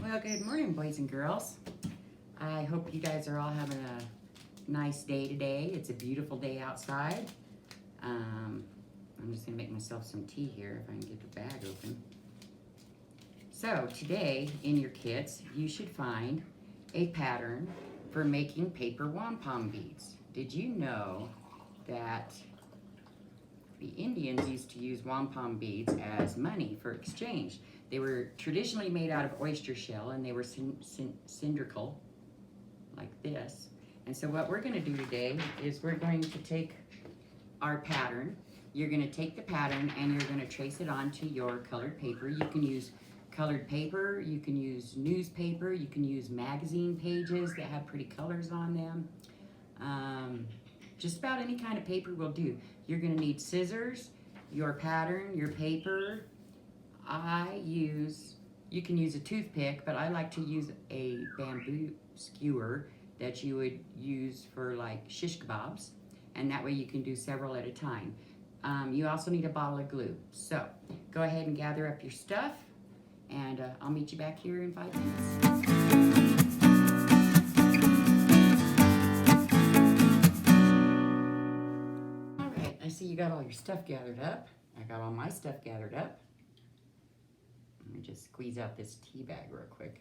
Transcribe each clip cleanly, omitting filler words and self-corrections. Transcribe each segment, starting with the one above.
Well, good morning, boys and girls. I hope you guys are all having a nice day today. It's a beautiful day outside. I'm just gonna make myself some tea here if I can get the bag open. So today in your kits, you should find a pattern for making paper wampum beads. Did you know that the Indians used to use wampum beads as money for exchange? They were traditionally made out of oyster shell and they were cylindrical, like this. And so what we're gonna do today is we're going to take our pattern. You're gonna take the pattern and you're gonna trace it onto your colored paper. You can use colored paper, you can use newspaper, you can use magazine pages that have pretty colors on them. Just about any kind of paper will do. You're gonna need scissors, your pattern, your paper. You can use a toothpick, but I like to use a bamboo skewer that you would use for like shish kebabs, and that way you can do several at a time. You also need a bottle of glue. So go ahead and gather up your stuff, and I'll meet you back here in 5 minutes. I see you got all your stuff gathered up. I got all my stuff gathered up. Let me just squeeze out this tea bag real quick.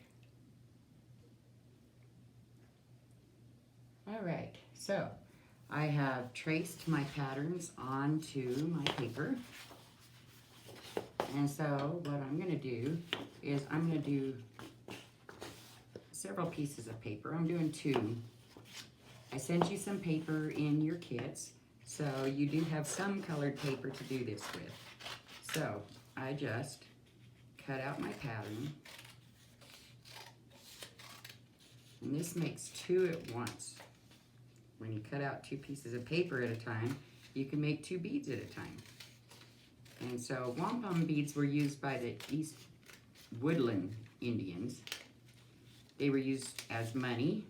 All right, so I have traced my patterns onto my paper. And so what I'm gonna do is I'm gonna do several pieces of paper. I'm doing 2. I sent you some paper in your kits. So you do have some colored paper to do this with. So I just cut out my pattern. And this makes 2 at once. When you cut out 2 pieces of paper at a time, you can make 2 beads at a time. And so wampum beads were used by the East Woodland Indians. They were used as money.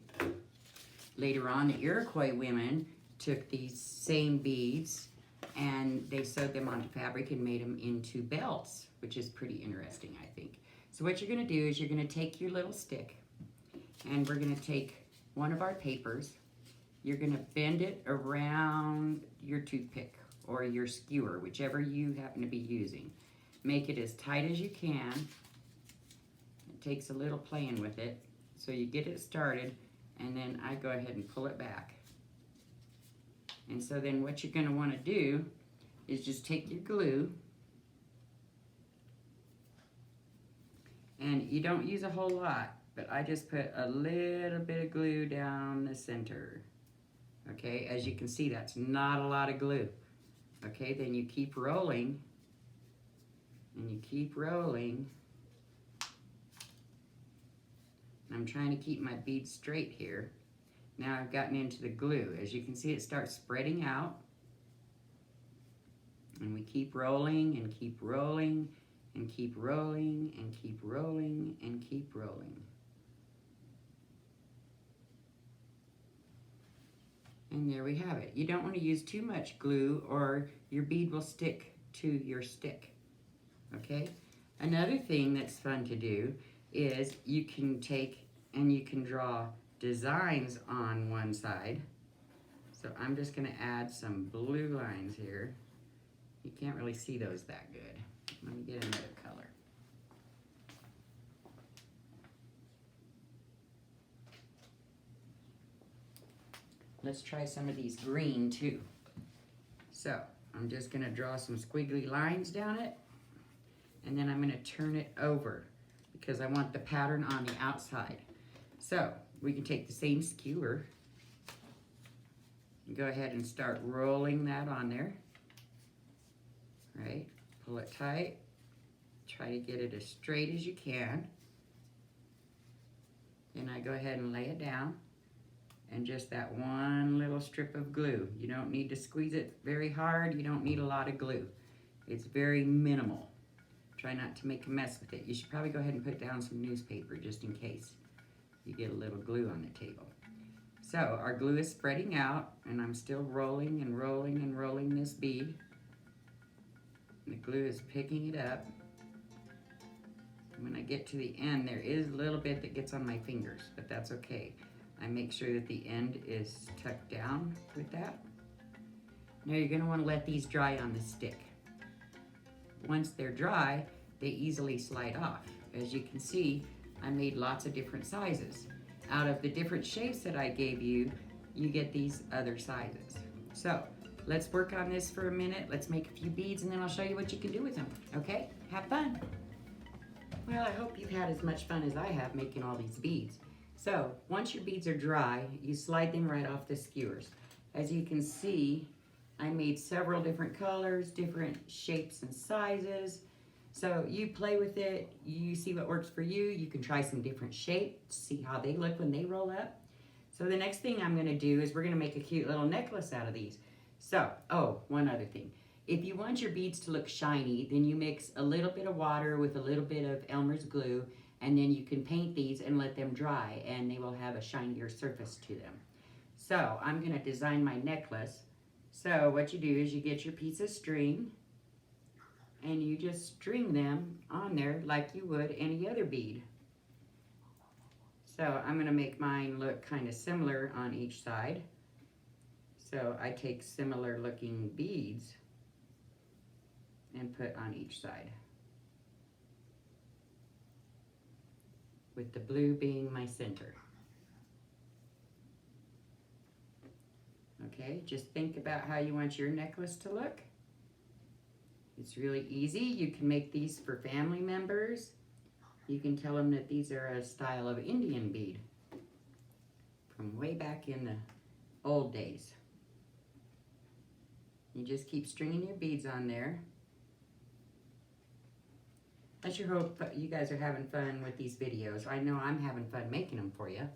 Later on, the Iroquois women took these same beads and they sewed them onto fabric and made them into belts, which is pretty interesting, I think. So what you're gonna do is you're gonna take your little stick and we're gonna take one of our papers. You're gonna bend it around your toothpick or your skewer, whichever you happen to be using. Make it as tight as you can. It takes a little playing with it. So you get it started and then I go ahead and pull it back. And so then what you're gonna wanna do is just take your glue, and you don't use a whole lot, but I just put a little bit of glue down the center. Okay, as you can see, that's not a lot of glue. Okay, then you keep rolling, and you keep rolling. I'm trying to keep my beads straight here. Now I've gotten into the glue. As you can see, it starts spreading out. And we keep rolling and keep rolling and keep rolling and keep rolling and keep rolling. And there we have it. You don't want to use too much glue or your bead will stick to your stick. Okay? Another thing that's fun to do is you can take and you can draw designs on one side. So I'm just gonna add some blue lines here. You can't really see those that good. Let me get another color. Let's try some of these green too. So I'm just gonna draw some squiggly lines down it, and then I'm gonna turn it over because I want the pattern on the outside. So we can take the same skewer and go ahead and start rolling that on there. Right, pull it tight, try to get it as straight as you can. Then I go ahead and lay it down, and just that one little strip of glue. You don't need to squeeze it very hard, you don't need a lot of glue. It's very minimal. Try not to make a mess with it. You should probably go ahead and put down some newspaper just in case you get a little glue on the table. So our glue is spreading out, and I'm still rolling and rolling and rolling this bead. The glue is picking it up. When I get to the end, there is a little bit that gets on my fingers, but that's okay. I make sure that the end is tucked down with that. Now you're gonna wanna let these dry on the stick. Once they're dry, they easily slide off. As you can see, I made lots of different sizes. Out of the different shapes that I gave you, you get these other sizes. So let's work on this for a minute. Let's make a few beads and then I'll show you what you can do with them, okay? Have fun. Well, I hope you've had as much fun as I have making all these beads. So once your beads are dry, you slide them right off the skewers. As you can see, I made several different colors, different shapes and sizes. So you play with it, you see what works for you. You can try some different shapes, see how they look when they roll up. So the next thing I'm gonna do is we're gonna make a cute little necklace out of these. So, oh, one other thing. If you want your beads to look shiny, then you mix a little bit of water with a little bit of Elmer's glue, and then you can paint these and let them dry, and they will have a shinier surface to them. So I'm gonna design my necklace. So what you do is you get your piece of string, and you just string them on there like you would any other bead. So I'm gonna make mine look kind of similar on each side. So I take similar looking beads and put on each side, with the blue being my center. Okay, just think about how you want your necklace to look. It's really easy. You can make these for family members. You can tell them that these are a style of Indian bead from way back in the old days. You just keep stringing your beads on there. I sure hope you guys are having fun with these videos. I know I'm having fun making them for you.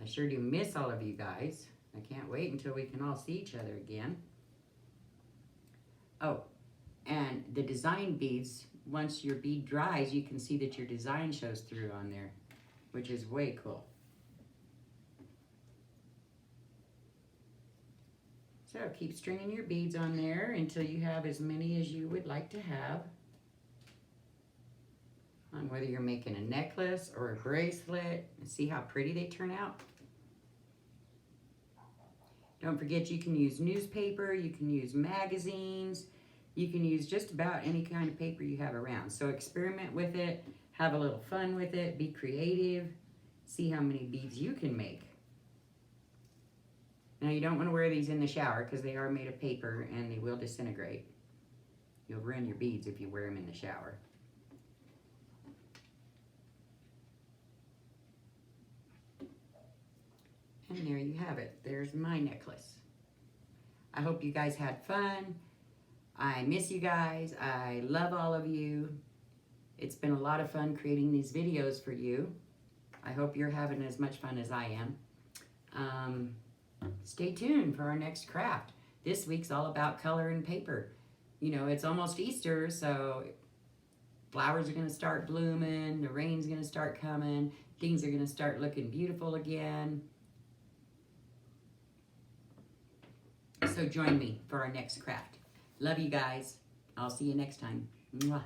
I sure do miss all of you guys. I can't wait until we can all see each other again. Oh, and the design beads, once your bead dries, you can see that your design shows through on there, which is way cool. So keep stringing your beads on there until you have as many as you would like to have. On whether you're making a necklace or a bracelet, and see how pretty they turn out. Don't forget you can use newspaper, you can use magazines, you can use just about any kind of paper you have around. So experiment with it, have a little fun with it, be creative, see how many beads you can make. Now you don't want to wear these in the shower because they are made of paper and they will disintegrate. You'll ruin your beads if you wear them in the shower. And there you have it. There's my necklace. I hope you guys had fun. I miss you guys. I love all of you. It's been a lot of fun creating these videos for you. I hope you're having as much fun as I am. Stay tuned for our next craft. This week's all about color and paper. You know, it's almost Easter, so flowers are going to start blooming, the rain's going to start coming, things are going to start looking beautiful again. So join me for our next craft. Love you guys. I'll see you next time. Mwah.